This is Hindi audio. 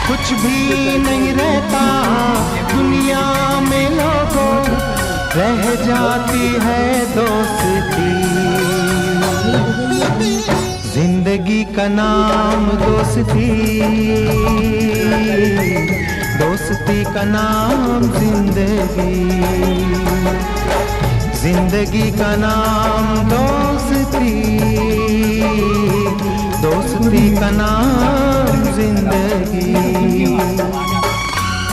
कुछ भी नहीं रहता दुनिया में लोगों, रह जाती है दोस्ती। जिंदगी का नाम दोस्ती, दोस्ती का नाम जिंदगी, जिंदगी का नाम दोस्ती।